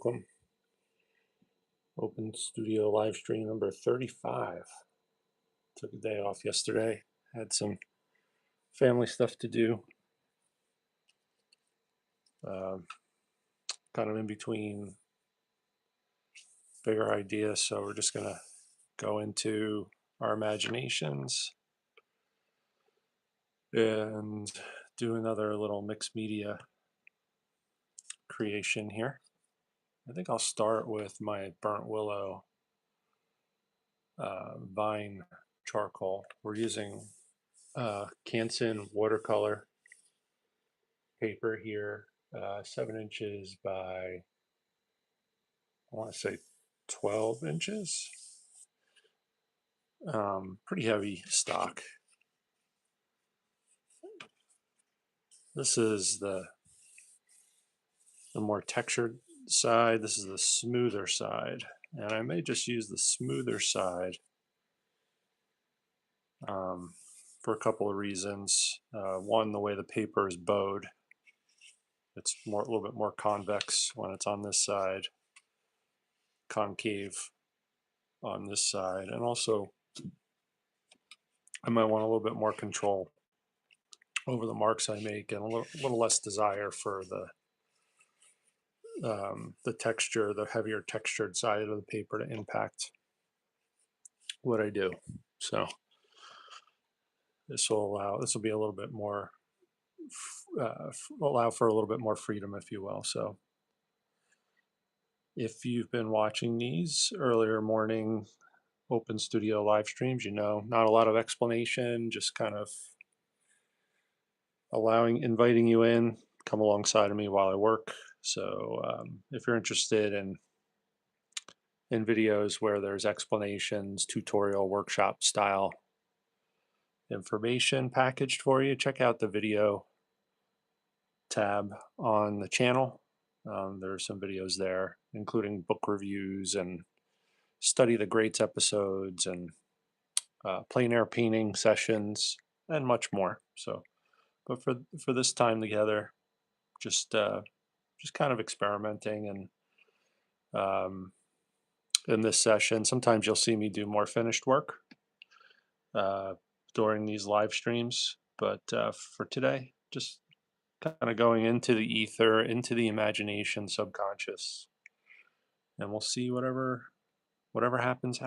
welcome. Open Studio live stream number 35. Took a day off yesterday. Had some family stuff to do. Kind of in between bigger ideas, so we're just going to go into our imaginations and do another little mixed media creation here. I think I'll start with my burnt willow vine charcoal. We're using Canson watercolor paper here, 7 inches by, I want to say 12 inches. Pretty heavy stock. This is the more textured side. This is the smoother side, and I may just use the smoother side for a couple of reasons. One, the way the paper is bowed, it's a little bit more convex when it's on this side, concave on this side, and also I might want a little bit more control over the marks I make and a little less desire for the texture, the heavier textured side of the paper to impact what I do. So this will be a little bit more, allow for a little bit more freedom, if you will. So if you've been watching these earlier morning Open Studio live streams, you know, not a lot of explanation, just kind of inviting you in, come alongside of me while I work. So if you're interested in videos where there's explanations, tutorial, workshop style information packaged for you, check out the video tab on the channel. There are some videos there, including book reviews and study the greats episodes and plein air painting sessions and much more. So, but for this time together, just kind of experimenting and in this session, sometimes you'll see me do more finished work during these live streams, but for today, just kind of going into the ether, into the imagination, subconscious, and we'll see whatever happens.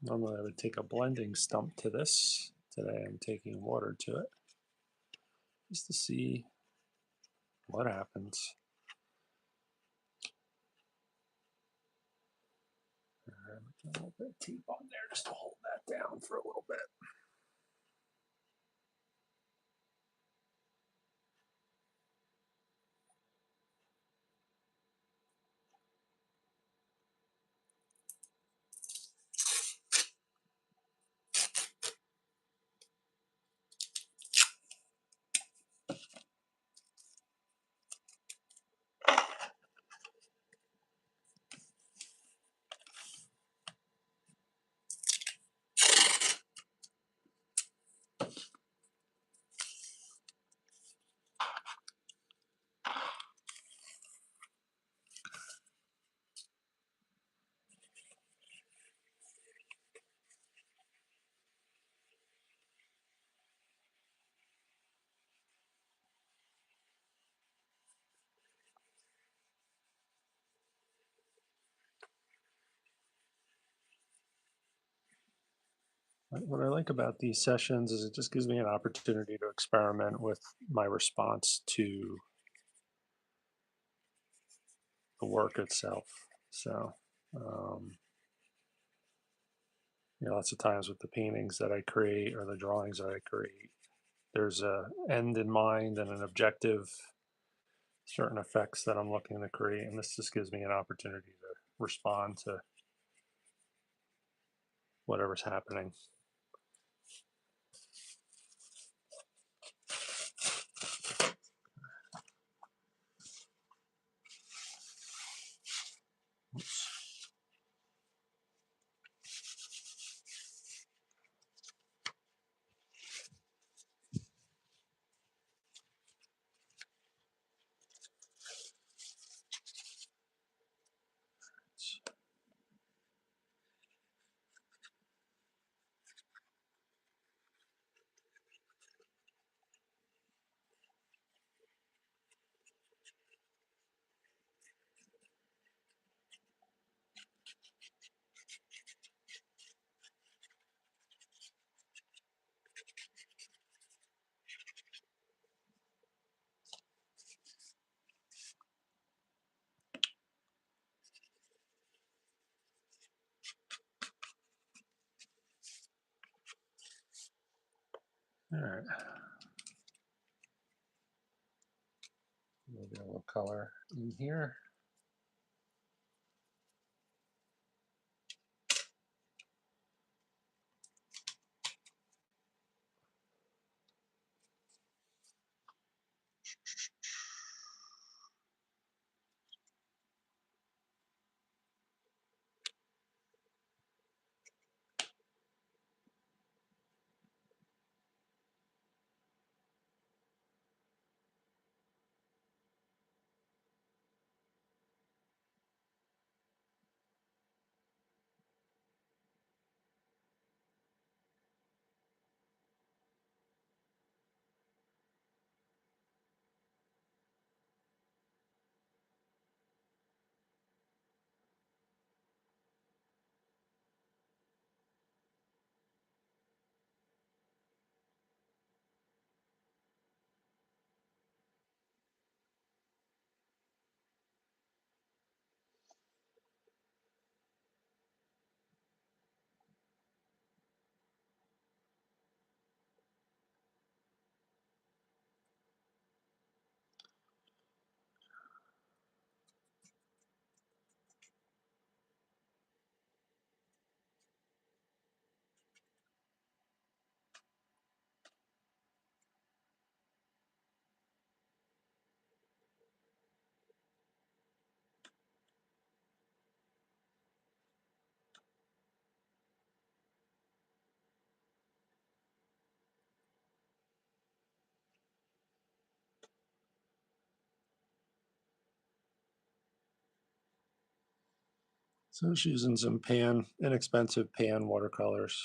Normally I would take a blending stump to this. Today I'm taking water to it just to see what happens. A little bit of tape on there just to hold that down for a little bit. What I like about these sessions is it just gives me an opportunity to experiment with my response to the work itself. So, um, lots of times with the paintings that I create or the drawings that I create, there's a end in mind and an objective, certain effects that I'm looking to create, and this just gives me an opportunity to respond to whatever's happening. All right, maybe a little color in here. So just using some inexpensive pan watercolors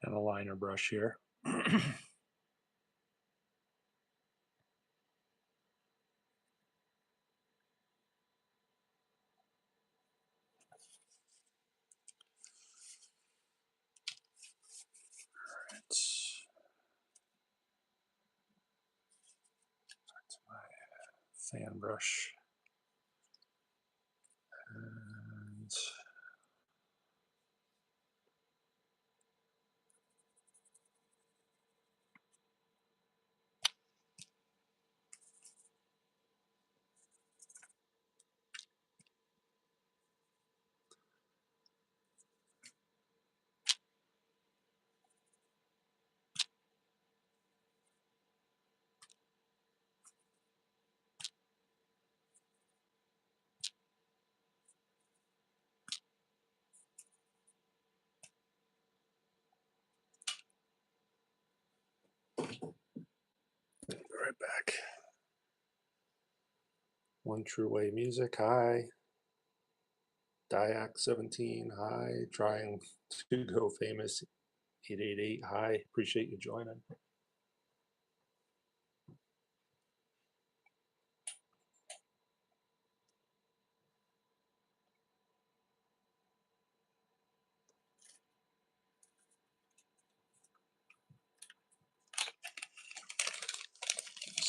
and a liner brush here. It's my fan brush. And be right back. One True Way Music, hi. Diac 17, hi. Trying to go famous 888, hi. Appreciate you joining.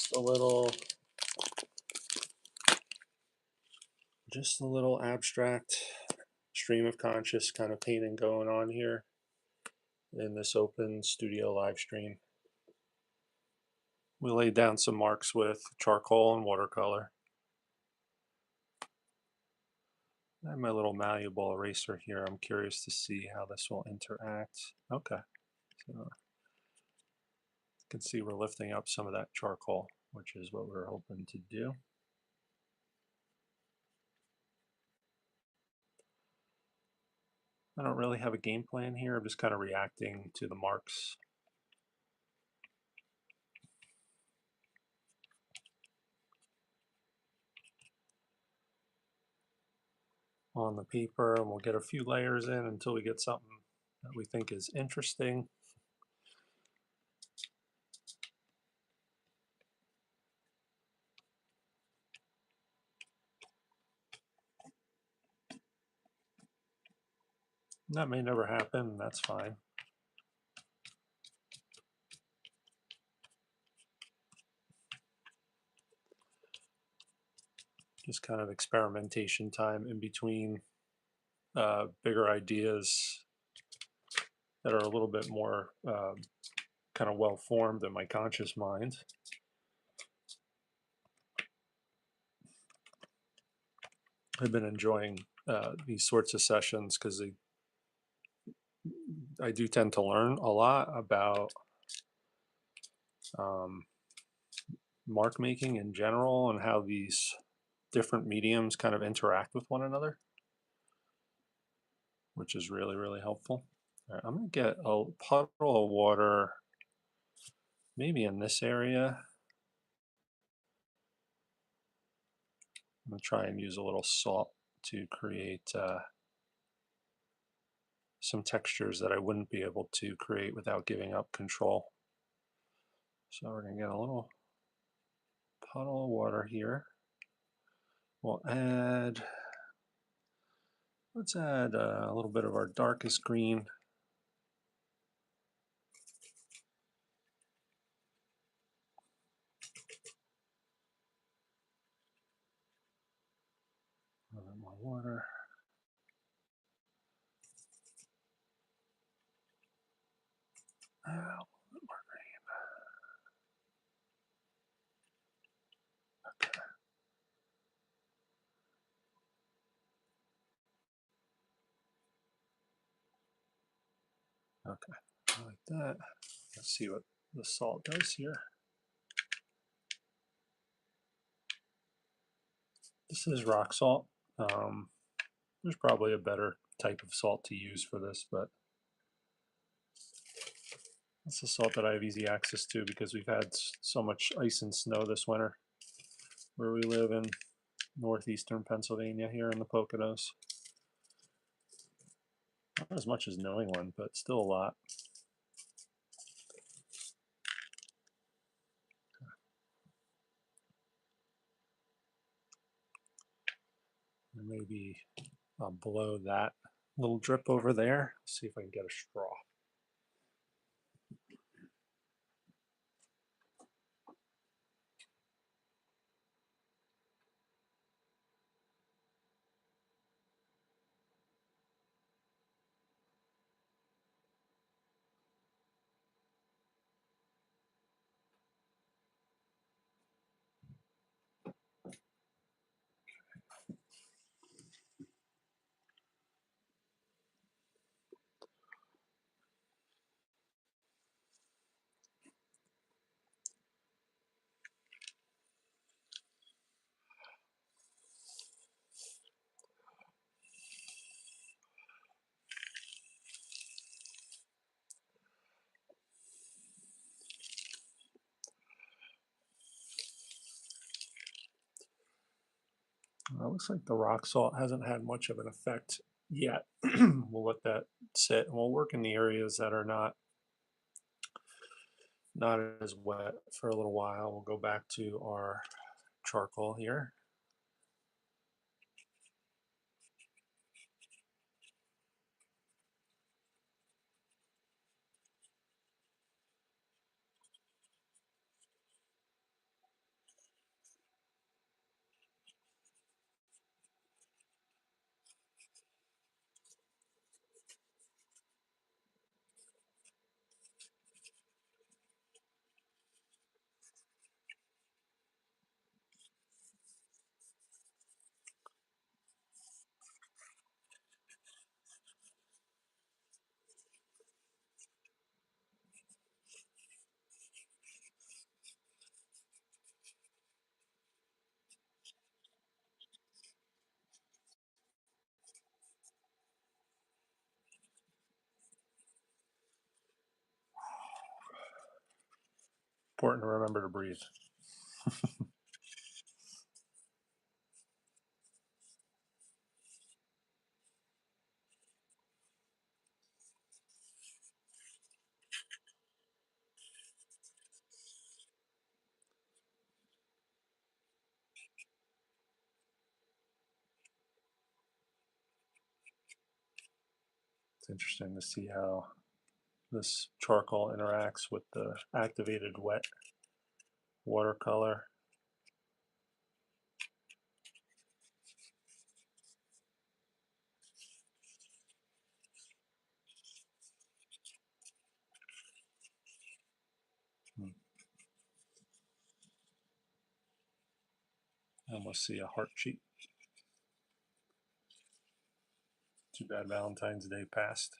just a little abstract stream of conscious kind of painting going on here in this open studio live stream. We laid down some marks with charcoal and watercolor. I have my little malleable eraser here. I'm curious to see how this will interact. Okay, so you can see we're lifting up some of that charcoal, which is what we're hoping to do. I don't really have a game plan here. I'm just kind of reacting to the marks. On the paper, and we'll get a few layers in until we get something that we think is interesting. That may never happen, and that's fine. Just kind of experimentation time in between bigger ideas that are a little bit more kind of well formed in my conscious mind. I've been enjoying these sorts of sessions because I do tend to learn a lot about mark making in general and how these different mediums kind of interact with one another, which is really, really helpful. All right, I'm going to get a puddle of water maybe in this area. I'm going to try and use a little salt to create some textures that I wouldn't be able to create without giving up control. So we're going to get a little puddle of water here. We'll add, let's add a little bit of our darkest green. A little bit more water. A little bit more green. Okay. Okay, like that. Let's see what the salt does here. This is rock salt. There's probably a better type of salt to use for this, but that's the salt that I have easy access to because we've had so much ice and snow this winter where we live in northeastern Pennsylvania here in the Poconos. Not as much as New England, but still a lot. And maybe I'll blow that little drip over there. See if I can get a straw. Looks like the rock salt hasn't had much of an effect yet. We'll let that sit and we'll work in the areas that are not as wet for a little while. We'll go back to our charcoal here. Important to remember to breathe. It's interesting to see how this charcoal interacts with the activated wet watercolor. Hmm. I almost see a heart sheet. Too bad Valentine's Day passed.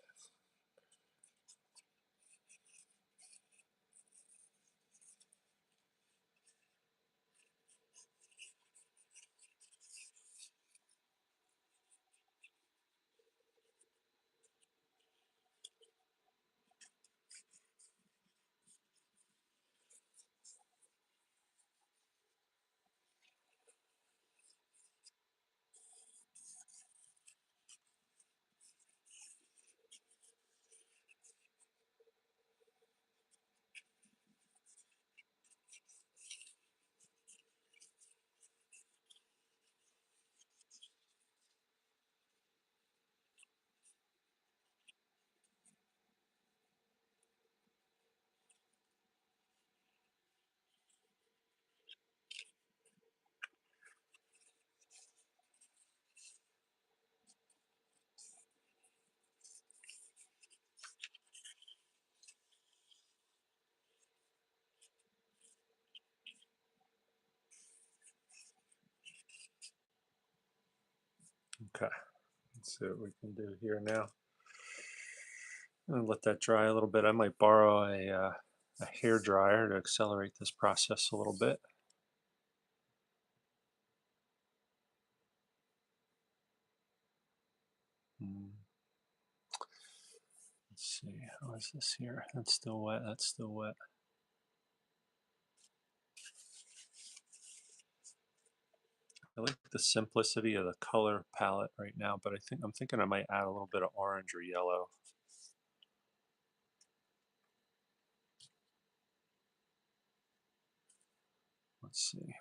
Okay, let's see what we can do here now. I'm gonna let that dry a little bit. I might borrow a hair dryer to accelerate this process a little bit. Hmm. Let's see, how is this here? That's still wet, that's still wet. I like the simplicity of the color palette right now, but I'm thinking I might add a little bit of orange or yellow. Let's see.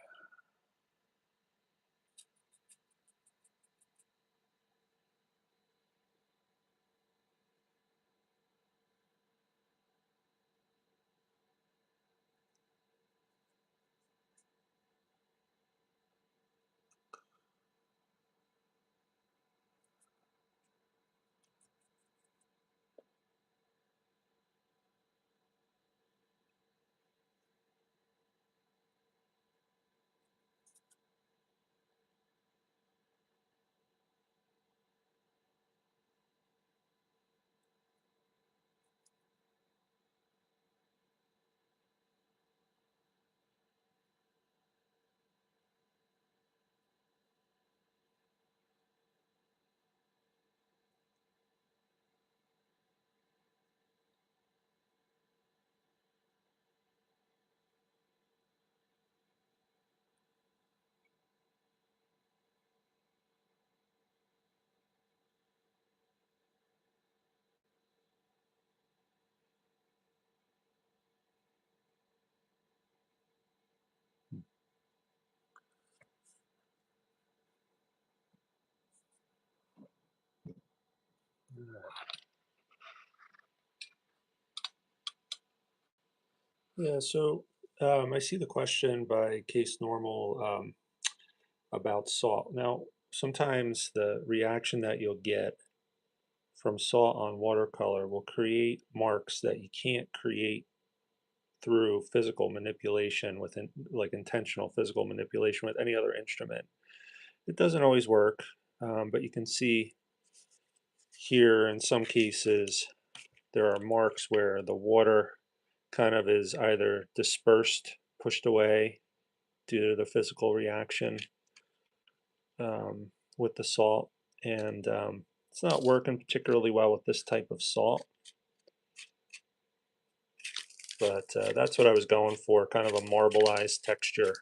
Yeah, so I see the question by Case Normal about salt. Now, sometimes the reaction that you'll get from salt on watercolor will create marks that you can't create through physical manipulation like intentional physical manipulation with any other instrument. It doesn't always work, but you can see here in some cases there are marks where the water kind of is either dispersed, pushed away due to the physical reaction with the salt, and it's not working particularly well with this type of salt. but that's what I was going for, kind of a marbleized texture.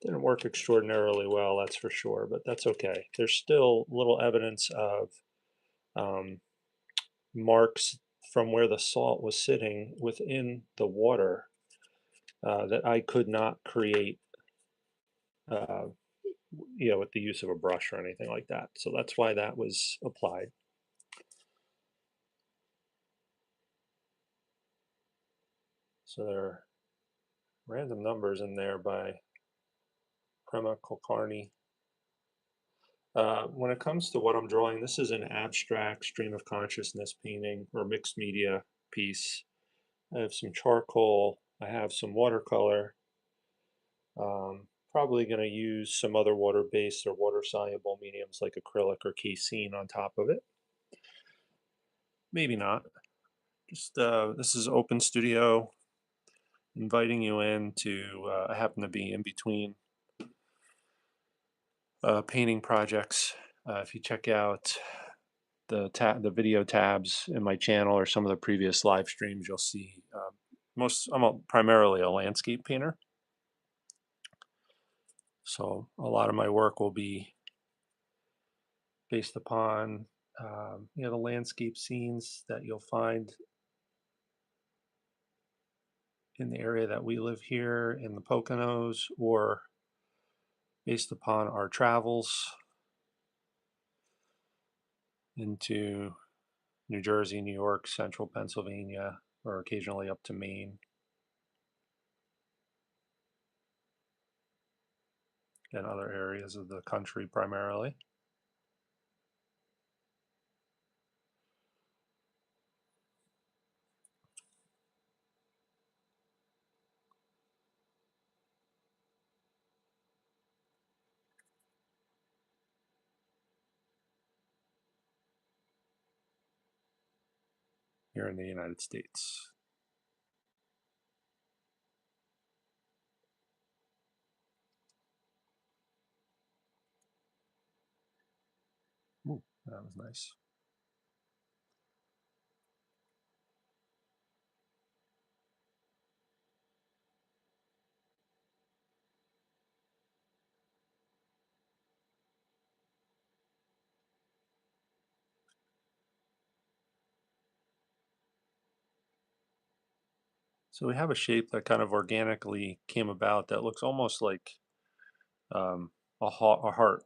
Didn't work extraordinarily well, that's for sure, but that's okay. There's still little evidence of um, marks from where the salt was sitting within the water that I could not create, uh, with the use of a brush or anything like that. So that's why that was applied. So there are random numbers in there by Prema Kulkarni. When it comes to what I'm drawing, this is an abstract stream of consciousness painting or mixed media piece. I have some charcoal, I have some watercolor. Probably going to use some other water-based or water-soluble mediums like acrylic or casein on top of it. Maybe not. Just this is Open Studio, inviting you in to. I happen to be in between painting projects. If you check out the video tabs in my channel or some of the previous live streams, you'll see primarily a landscape painter. So a lot of my work will be based upon the landscape scenes that you'll find in the area that we live here in the Poconos, or based upon our travels into New Jersey, New York, central Pennsylvania, or occasionally up to Maine and other areas of the country primarily. Here in the United States. Ooh, that was nice. So we have a shape that kind of organically came about that looks almost like um, a heart.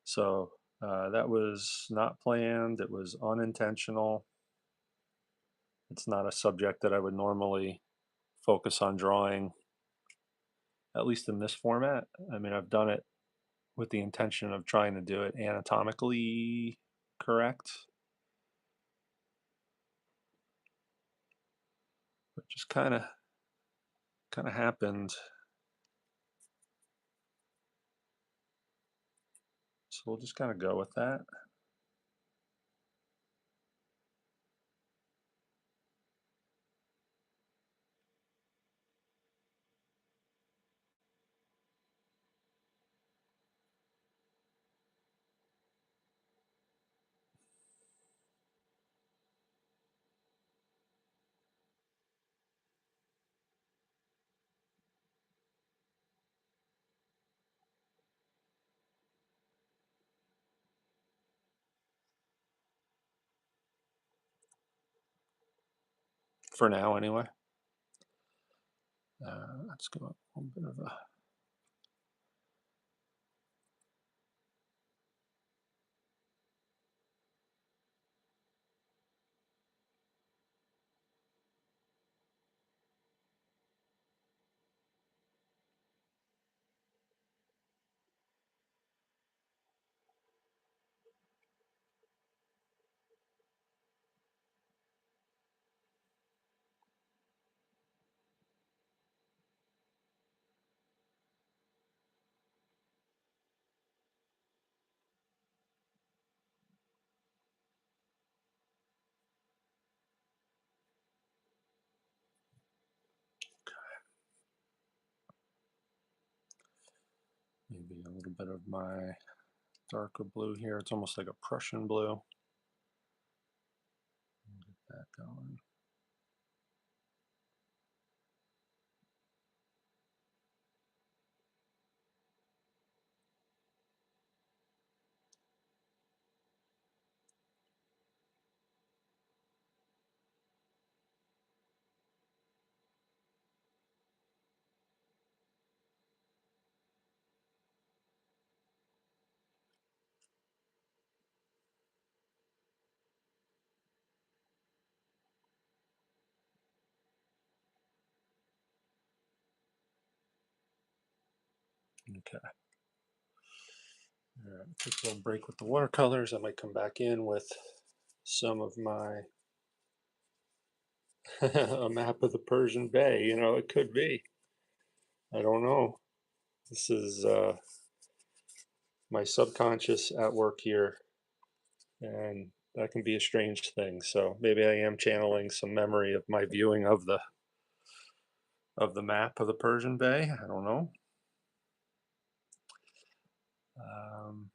So that was not planned. It was unintentional. It's not a subject that I would normally focus on drawing, at least in this format. I mean, I've done it with the intention of trying to do it anatomically correct, but just kind of happened. So we'll just kind of go with that. For now, anyway. Let's go a little bit of a. Maybe a little bit of my darker blue here. It's almost like a Prussian blue. going. Okay. All right, take a little break with the watercolors. I might come back in with some of my a map of the Persian Bay. You know, it could be. I don't know. This is my subconscious at work here, and that can be a strange thing. So maybe I am channeling some memory of my viewing of the map of the Persian Bay. I don't know. Um,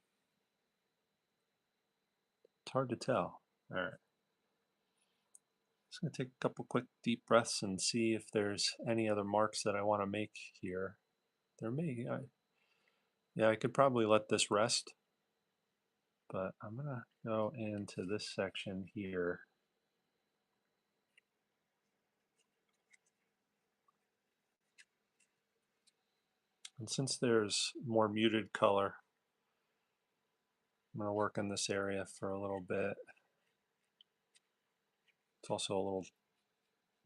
it's hard to tell. All right. Just going to take a couple quick deep breaths and see if there's any other marks that I want to make here. There may, yeah, I could probably let this rest, but I'm going to go into this section here. And since there's more muted color, I'm going to work in this area for a little bit. It's also a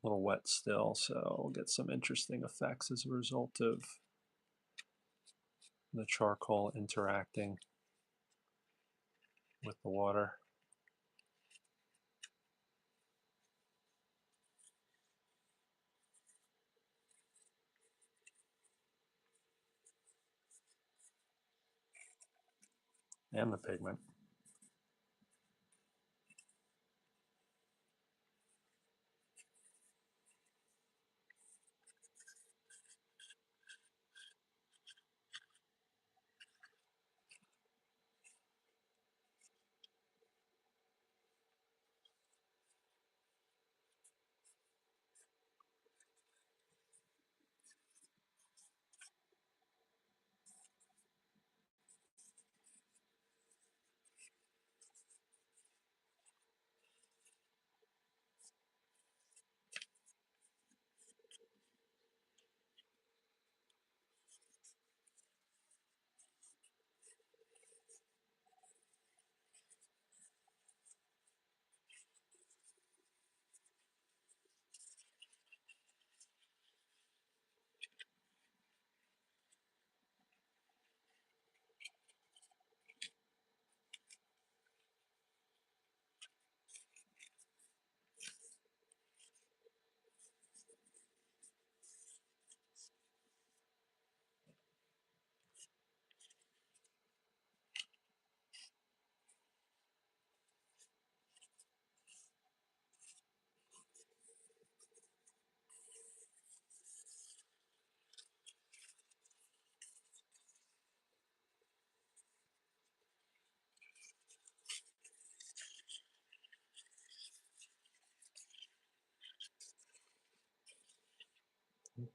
little wet still, so we'll get some interesting effects as a result of the charcoal interacting with the water. And the pigment.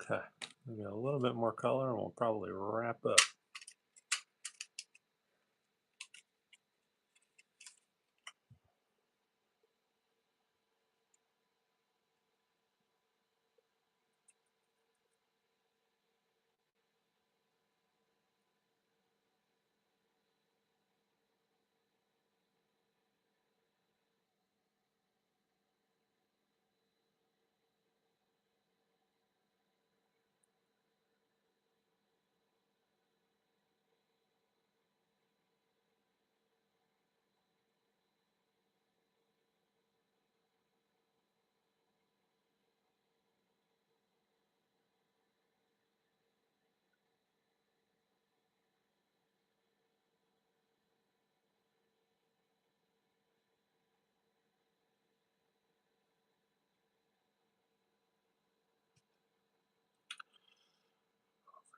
Okay, maybe a little bit more color and we'll probably wrap up.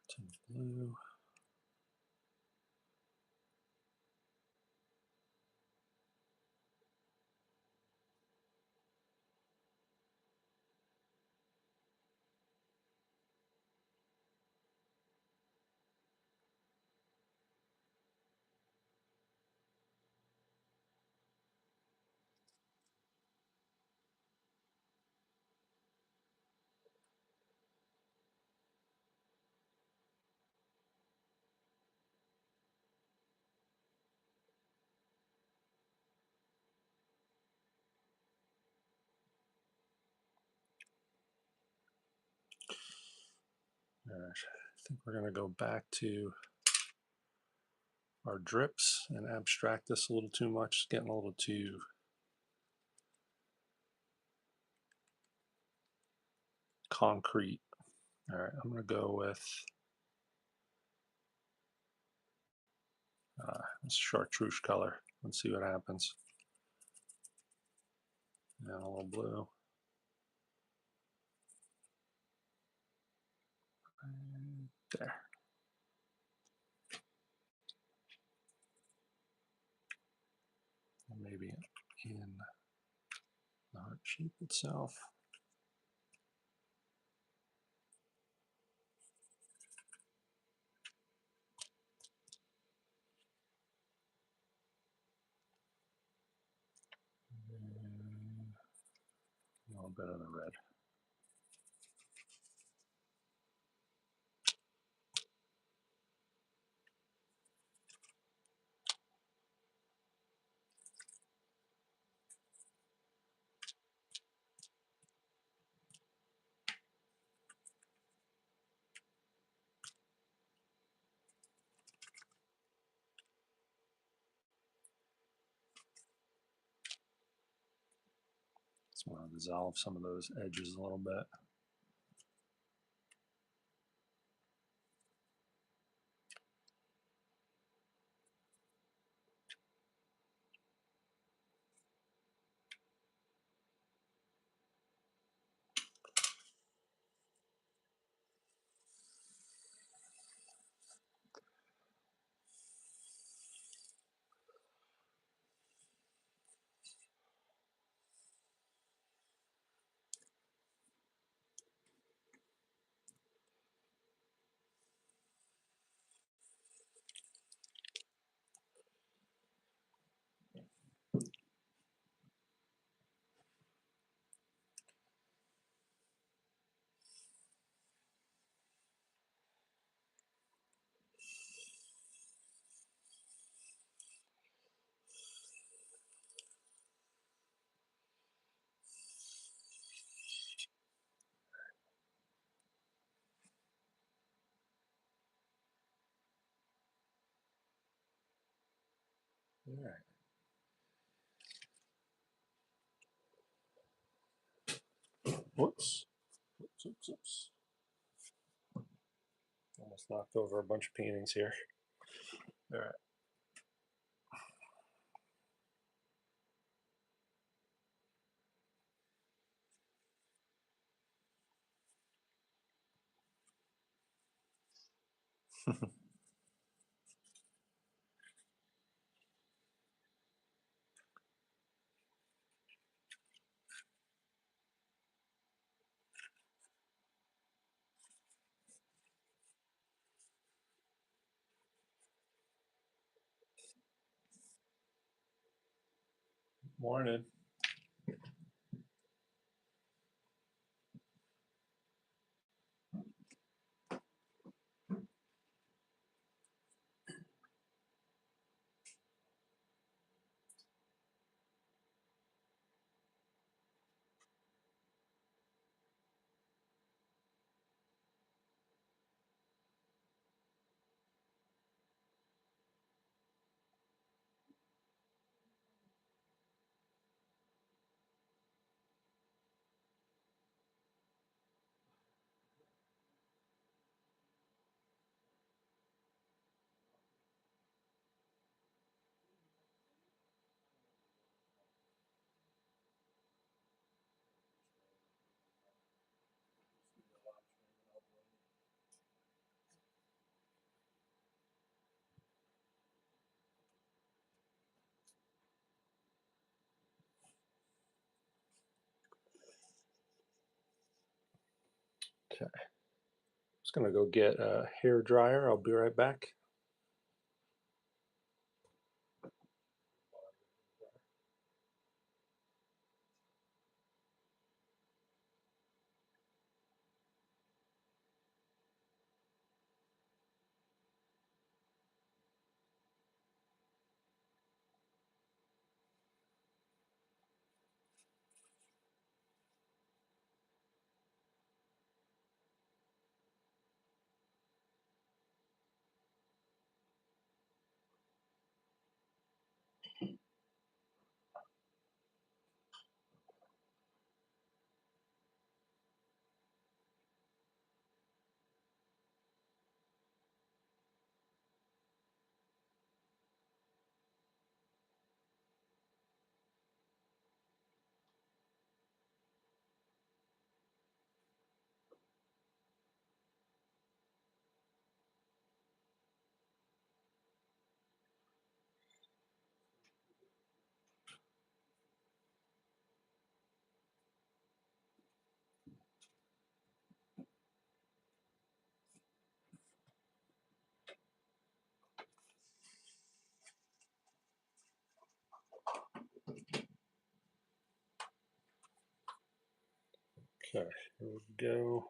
To blue. think we're going to go back to our drips and abstract this a little too much. It's getting a little too concrete. All right, I'm going to go with this chartreuse color. Let's see what happens. And a little blue. And there. And maybe in the heart shape itself. And a little bit of the red. Just want to dissolve some of those edges a little bit. All right. Whoops. Oops. Almost knocked over a bunch of paintings here. All right. Morning. Okay. Just gonna go get a hair dryer. I'll be right back. Okay, here we go.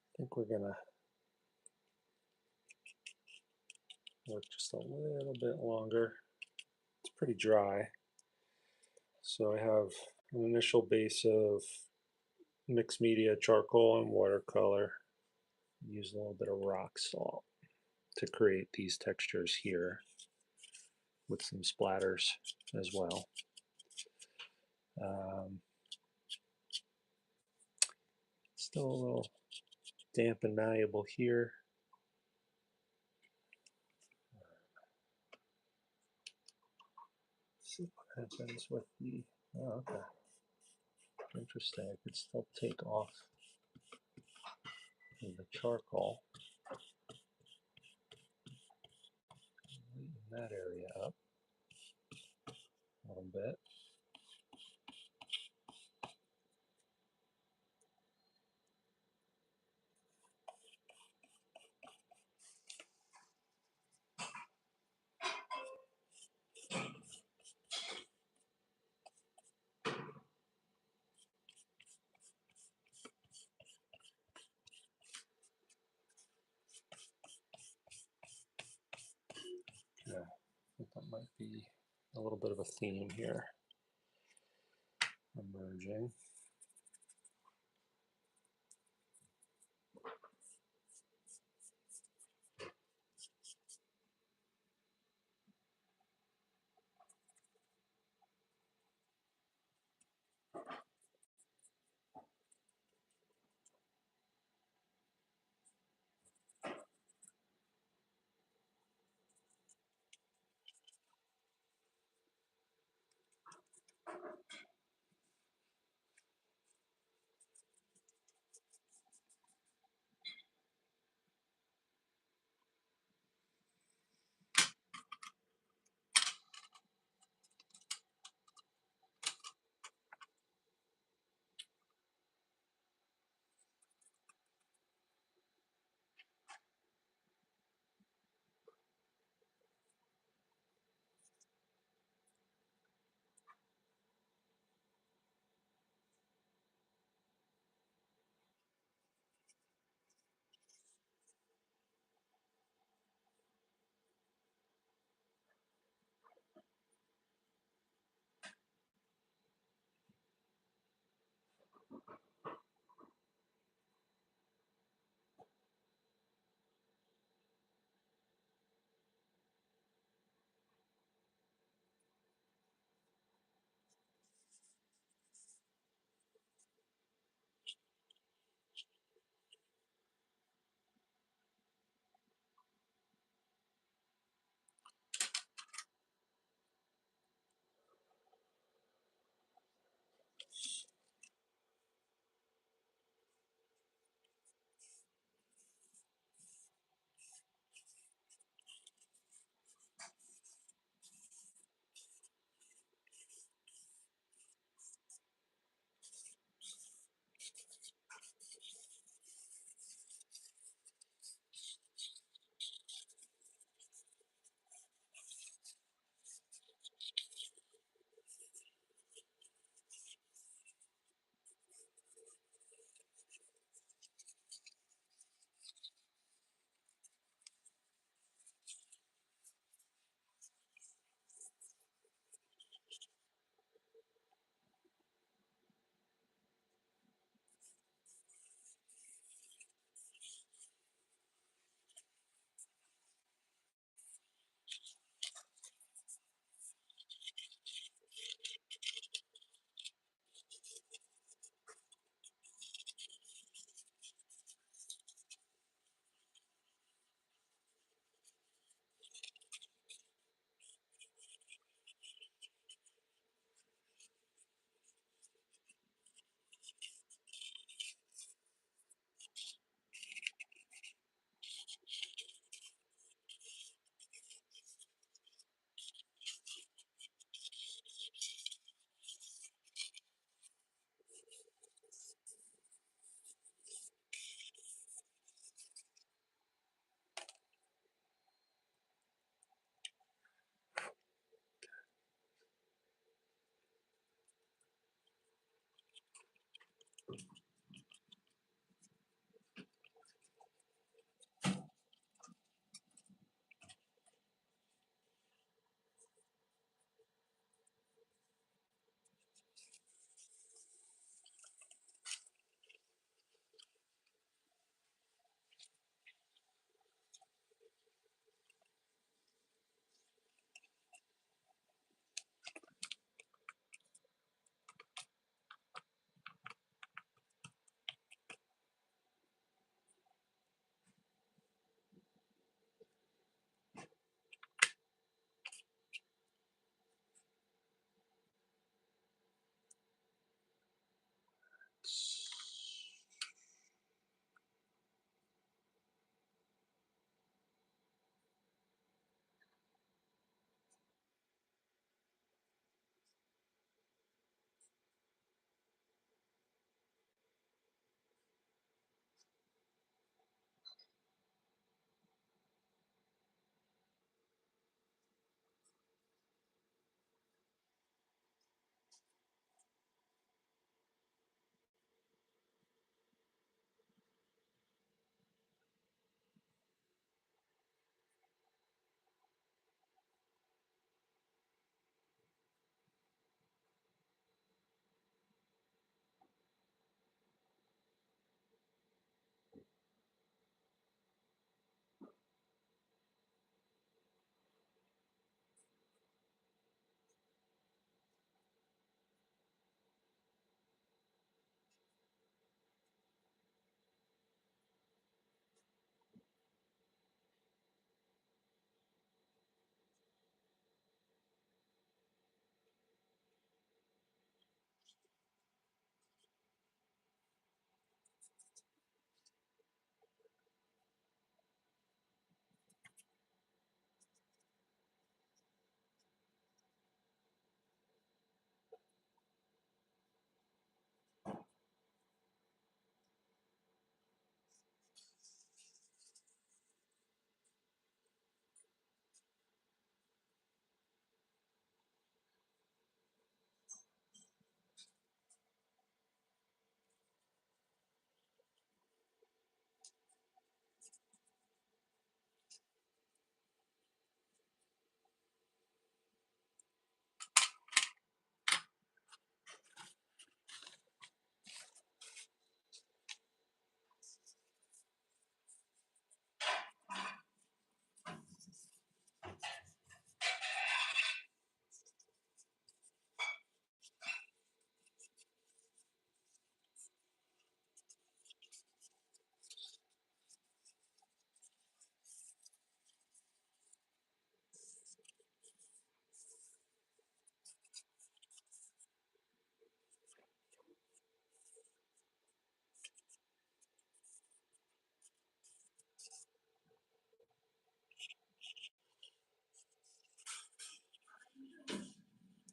I think we're gonna work just a little bit longer. It's pretty dry. So I have an initial base of mixed media charcoal and watercolor. Use a little bit of rock salt to create these textures here with some splatters as well. Still a little damp and malleable here. Let's see what happens with the, oh, okay. Interesting, I could still take off the charcoal. Lighten that area up a little bit. Yeah, I think that might be a little bit of a theme here emerging.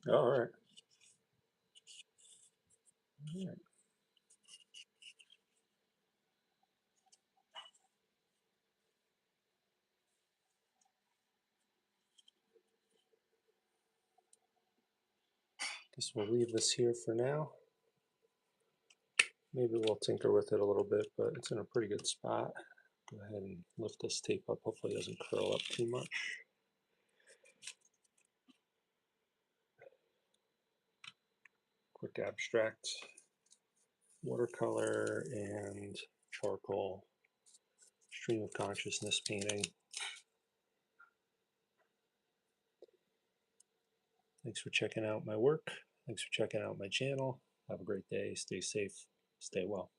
Oh, all right. All right. Guess we'll leave this here for now. Maybe we'll tinker with it a little bit, but it's in a pretty good spot. Go ahead and lift this tape up. Hopefully it doesn't curl up too much. Quick abstract watercolor and charcoal stream of consciousness painting. Thanks for checking out my work. Thanks for checking out my channel. Have a great day. Stay safe. Stay well.